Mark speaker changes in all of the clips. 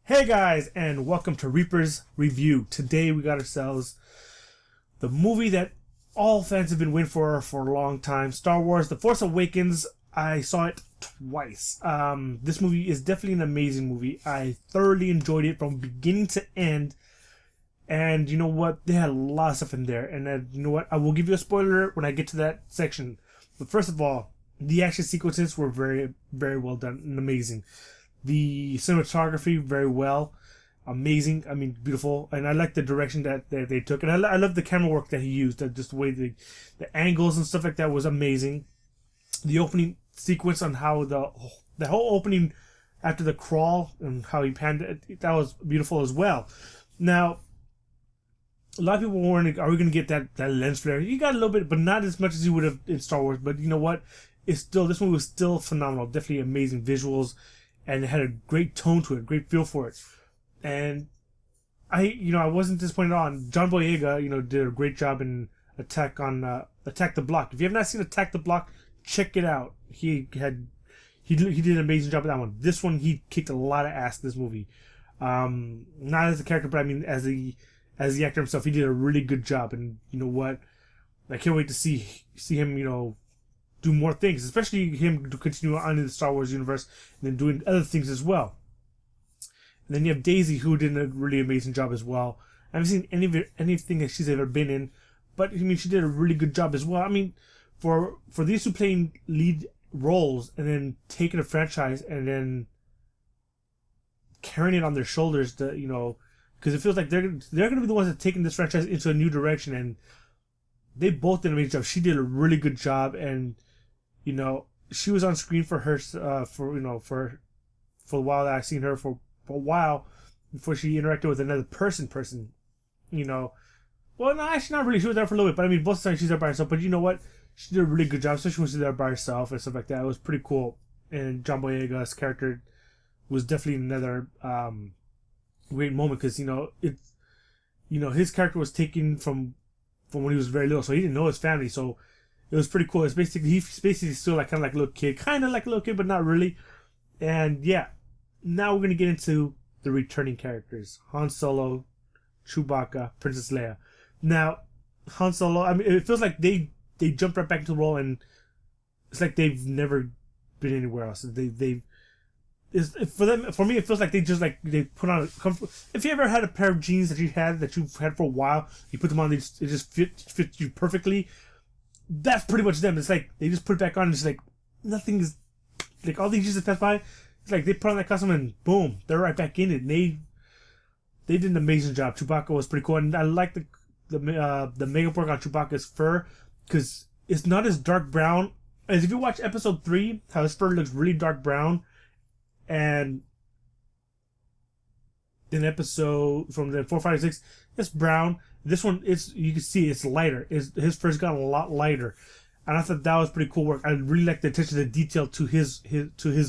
Speaker 1: Hey guys, and welcome to Reaper's Review. Today we got ourselves the movie that all fans have been waiting for a long time. Star Wars: The Force Awakens. I saw it twice. This movie is definitely an amazing movie. I thoroughly enjoyed it from beginning to end. And you know what? They had a lot of stuff in there. And you know what? I will give you a spoiler when I get to that section. But first of all, the action sequences were very, very well done and amazing. The cinematography, very well. Amazing. I mean, beautiful. And I like the direction that they took. And I love the camera work that he used. Just the way the angles and stuff like that was amazing. The opening sequence on how the whole opening after the crawl and how he panned it, that was beautiful as well. Now, a lot of people were wondering, are we going to get that lens flare? You got a little bit, but not as much as you would have in Star Wars. But you know what? This movie was still phenomenal. Definitely amazing visuals. And it had a great tone to it, great feel for it. And I wasn't disappointed on John Boyega, did a great job in Attack the Block. If you have not seen Attack the Block, check it out. He did an amazing job with that one. This one, he kicked a lot of ass in this movie. Not as a character, but I mean as the actor himself, he did a really good job. And you know what? I can't wait to see him, do more things, especially him to continue on in the Star Wars universe and then doing other things as well. And then you have Daisy, who did a really amazing job as well. I haven't seen anything that she's ever been in, but I mean, she did a really good job as well. I mean, for these two playing lead roles and then taking a franchise and then carrying it on their shoulders, because it feels like they're going to be the ones that are taking this franchise into a new direction, and they both did an amazing job. She did a really good job, and she was on screen for her for a while. That I've seen her for a while before she interacted with another person. Well, no, actually not really. She was there for a little bit, but I mean, both times she's there by herself. But you know what? She did a really good job, especially when she's there by herself and stuff like that. It was pretty cool. And John Boyega's character was definitely another great moment because his character was taken from when he was very little, so he didn't know his family. So it was pretty cool. He's basically still kind of like a little kid, but not really. And yeah, now we're gonna get into the returning characters: Han Solo, Chewbacca, Princess Leia. Now, Han Solo, I mean, it feels like they jumped right back into the role, and it's like they've never been anywhere else. For me, it feels like they put on a comfort. If you ever had a pair of jeans that you've had for a while, you put them on, it just fit you perfectly. That's pretty much them. It's like they just put it back on, and it's like nothing is like all these years that pass by. It's like they put on that costume and boom, they're right back in it. And they did an amazing job. Chewbacca was pretty cool, and I like the makeup work on Chewbacca's fur because it's not as dark brown as if you watch Episode 3. How his fur looks really dark brown. And in episode from the 4, 5, 6, it's brown. This one, you can see it's lighter. His fur's got a lot lighter, and I thought that was pretty cool work. I really like the attention to detail to his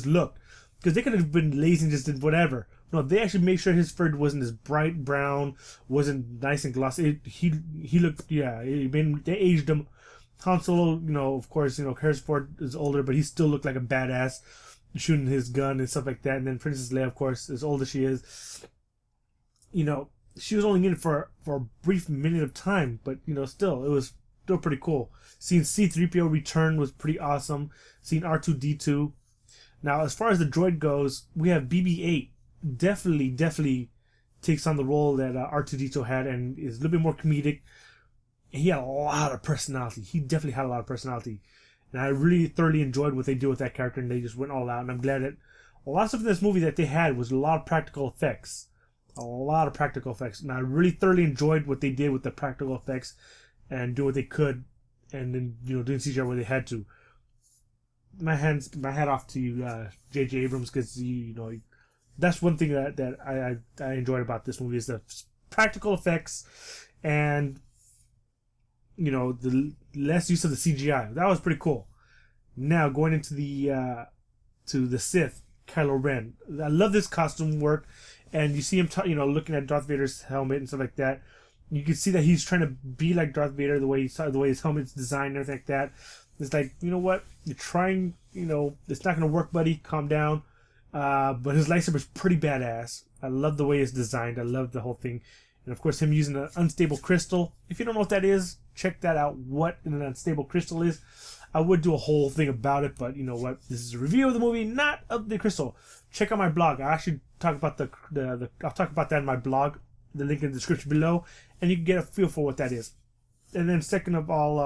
Speaker 1: look, because they could have been lazy and just did whatever. No, they actually made sure his fur wasn't as bright brown, wasn't nice and glossy. He looked, they aged him. Han Solo, of course, Harrison Ford is older, but he still looked like a badass, shooting his gun and stuff like that. And then Princess Leia, of course, as old as she is, she was only in it for a brief minute of time, but still, it was still pretty cool. Seeing C-3PO return was pretty awesome. Seeing R2-D2. Now, as far as the droid goes, we have BB-8. Definitely takes on the role that R2-D2 had, and is a little bit more comedic. And he had a lot of personality. He definitely had a lot of personality. And I really thoroughly enjoyed what they did with that character, and they just went all out. And I'm glad that a lot of stuff in this movie that they had was a lot of practical effects. A lot of practical effects. And I really thoroughly enjoyed what they did with the practical effects and do what they could. And then, doing CGI where they had to. My hat off to you, J.J. Abrams, because, that's one thing that I enjoyed about this movie is the practical effects and the less use of the CGI. That was pretty cool. Now going into the Sith, Kylo Ren. I love this costume work, and you see him, looking at Darth Vader's helmet and stuff like that. You can see that he's trying to be like Darth Vader, the way his helmet's designed and everything like that. It's like, you know what? You're trying, it's not going to work, buddy. Calm down. But his lightsaber's pretty badass. I love the way it's designed. I love the whole thing. And of course, him using an unstable crystal. If you don't know what that is, check that out. What an unstable crystal is. I would do a whole thing about it, but you know what? This is a review of the movie, not of the crystal. Check out my blog. I actually talk about I'll talk about that in my blog. The link in the description below, and you can get a feel for what that is. And then second of all,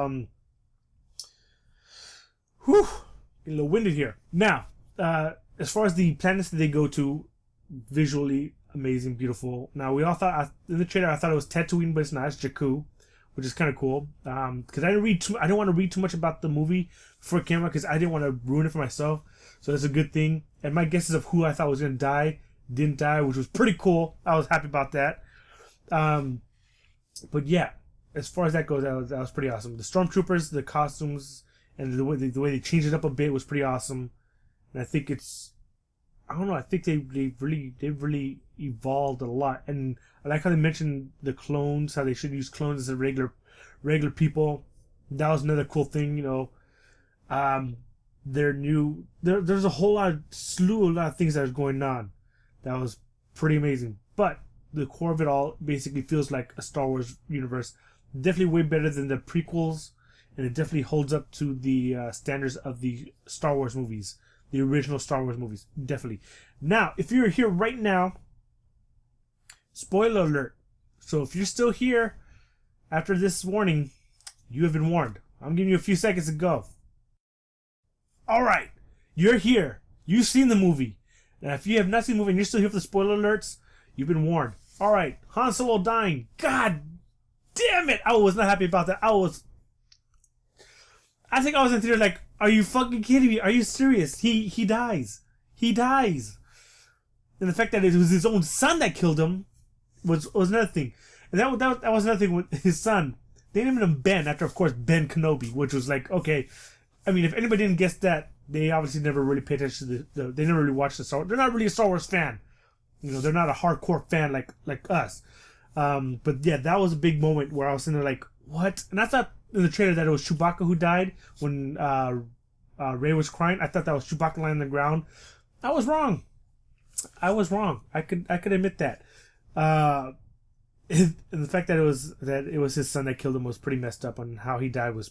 Speaker 1: getting a little winded here. Now, as far as the planets that they go to, visually amazing, beautiful. Now, we all thought in the trailer, I thought it was Tatooine, but it's not. It's Jakku, which is kind of cool. Because I didn't want to read too much about the movie before it came out, because I didn't want to ruin it for myself. So that's a good thing. And my guesses of who I thought was gonna die didn't die, which was pretty cool. I was happy about that. But yeah, as far as that goes, that was pretty awesome. The stormtroopers, the costumes, and the way they changed it up a bit was pretty awesome. And I think I think they really evolved a lot. And I like how they mentioned the clones, how they should use clones as a regular people. That was another cool thing, there's a whole slew of things that was going on. That was pretty amazing. But the core of it all basically feels like a Star Wars universe. Definitely way better than the prequels, and it definitely holds up to the standards of the Star Wars movies, the original Star Wars movies. Definitely. Now, if you're here right now, spoiler alert. So if you're still here after this warning, you have been warned. I'm giving you a few seconds to go. Alright, you're here. You've seen the movie. Now, if you have not seen the movie and you're still here for the spoiler alerts, you've been warned. Alright, Han Solo dying. God damn it! I was not happy about that. I think I was in theater like, are you fucking kidding me? Are you serious? He dies. He dies. And the fact that it was his own son that killed him was another thing. And that was another thing with his son. They named him Ben after, of course, Ben Kenobi, which was like, okay. I mean, if anybody didn't guess that, they obviously never really paid attention to they never really watched the Star Wars. They're not really a Star Wars fan. They're not a hardcore fan like us. But yeah, that was a big moment where I was sitting there like, what? And I thought in the trailer that it was Chewbacca who died when Rey was crying. I thought that was Chewbacca lying on the ground. I was wrong. I could admit that. And the fact that it was his son that killed him was pretty messed up. On how he died was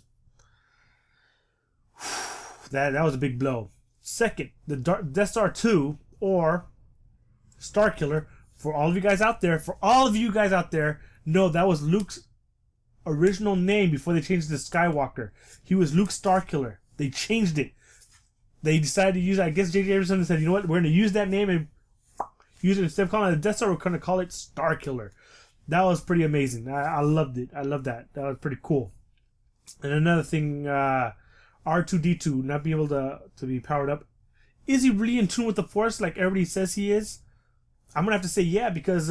Speaker 1: that was a big blow. Second, the Death Star 2 or Starkiller. For all of you guys out there, know that was Luke's original name before they changed it to Skywalker. He was Luke Starkiller. They changed it. They decided to use it. I guess J.J. Abrams said, you know what, we're going to use that name and use it instead of calling it the Death Star, we're going to call it Starkiller. That was pretty amazing. I loved it. I loved that. That was pretty cool. And another thing, R2-D2 not being able to be powered up. Is he really in tune with the Force like everybody says he is? I'm gonna have to say yeah, because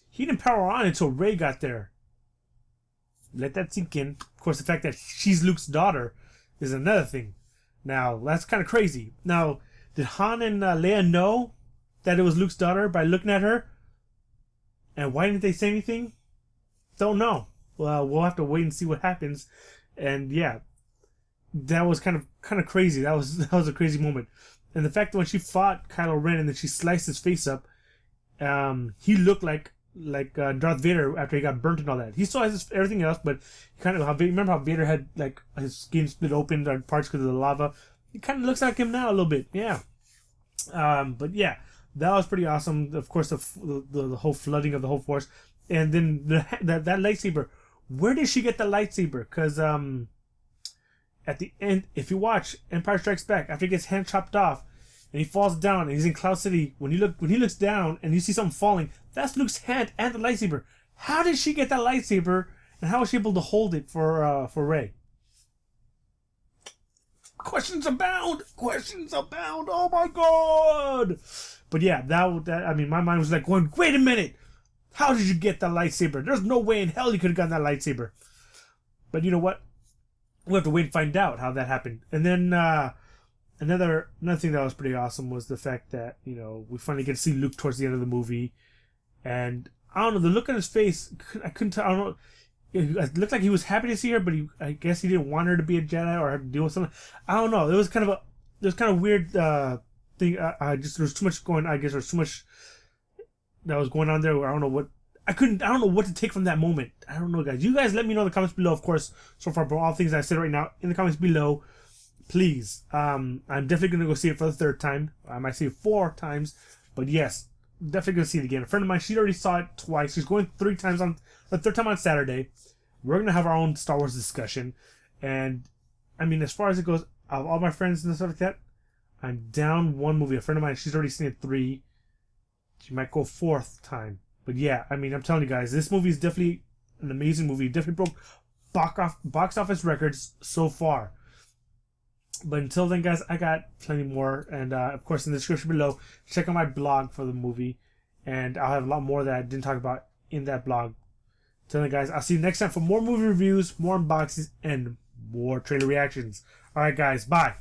Speaker 1: he didn't power on until Rey got there. Let that sink in. Of course, the fact that she's Luke's daughter is another thing. Now, that's kind of crazy. Now, did Han and Leia know that it was Luke's daughter by looking at her? And why didn't they say anything? Don't know. Well, we'll have to wait and see what happens. And yeah, that was kind of crazy. That was a crazy moment. And the fact that when she fought Kylo Ren and then she sliced his face up, he looked like Darth Vader after he got burnt and all that. He still has everything else, but remember how Vader had like his skin split open on parts because of the lava. He kind of looks like him now a little bit, yeah. But yeah, that was pretty awesome. Of course, the whole flooding of the whole Force, and then that lightsaber. Where did she get the lightsaber? Because at the end, if you watch Empire Strikes Back, after he gets hand chopped off and he falls down and he's in Cloud City, when he looks down and you see something falling, that's Luke's hand and the lightsaber. How did she get that lightsaber, and how was she able to hold it for Rey? Questions abound. Oh my god! But yeah, that I mean, my mind was like going, wait a minute, how did you get that lightsaber? There's no way in hell you could have gotten that lightsaber. But you know what? We'll have to wait and find out how that happened. And then another thing that was pretty awesome was the fact that we finally get to see Luke towards the end of the movie, and I don't know, the look on his face, I couldn't tell. I don't know. It looked like he was happy to see her, but I guess he didn't want her to be a Jedi or have to deal with something. I don't know. It was kind of weird thing. I just there was too much going. I guess there was too much that was going on there. Where I don't know what I don't know what to take from that moment. I don't know, guys. You guys let me know in the comments below. Of course, so far, all things I said right now in the comments below, please. I'm definitely gonna go see it for the third time. I might see it 4 times, but yes, definitely gonna see it again. A friend of mine, she already saw it twice. She's going 3 times on the third time on Saturday. We're gonna have our own Star Wars discussion, and I mean, as far as it goes, of all my friends and stuff like that, I'm down 1 movie. A friend of mine, she's already seen it 3. She might go 4th time, but yeah, I mean, I'm telling you guys, this movie is definitely an amazing movie. Definitely broke box office records so far. But until then, guys, I got plenty more, and of course, in the description below, check out my blog for the movie, and I'll have a lot more that I didn't talk about in that blog. Until then, guys, I'll see you next time for more movie reviews, more unboxings, and more trailer reactions. Alright, guys, bye.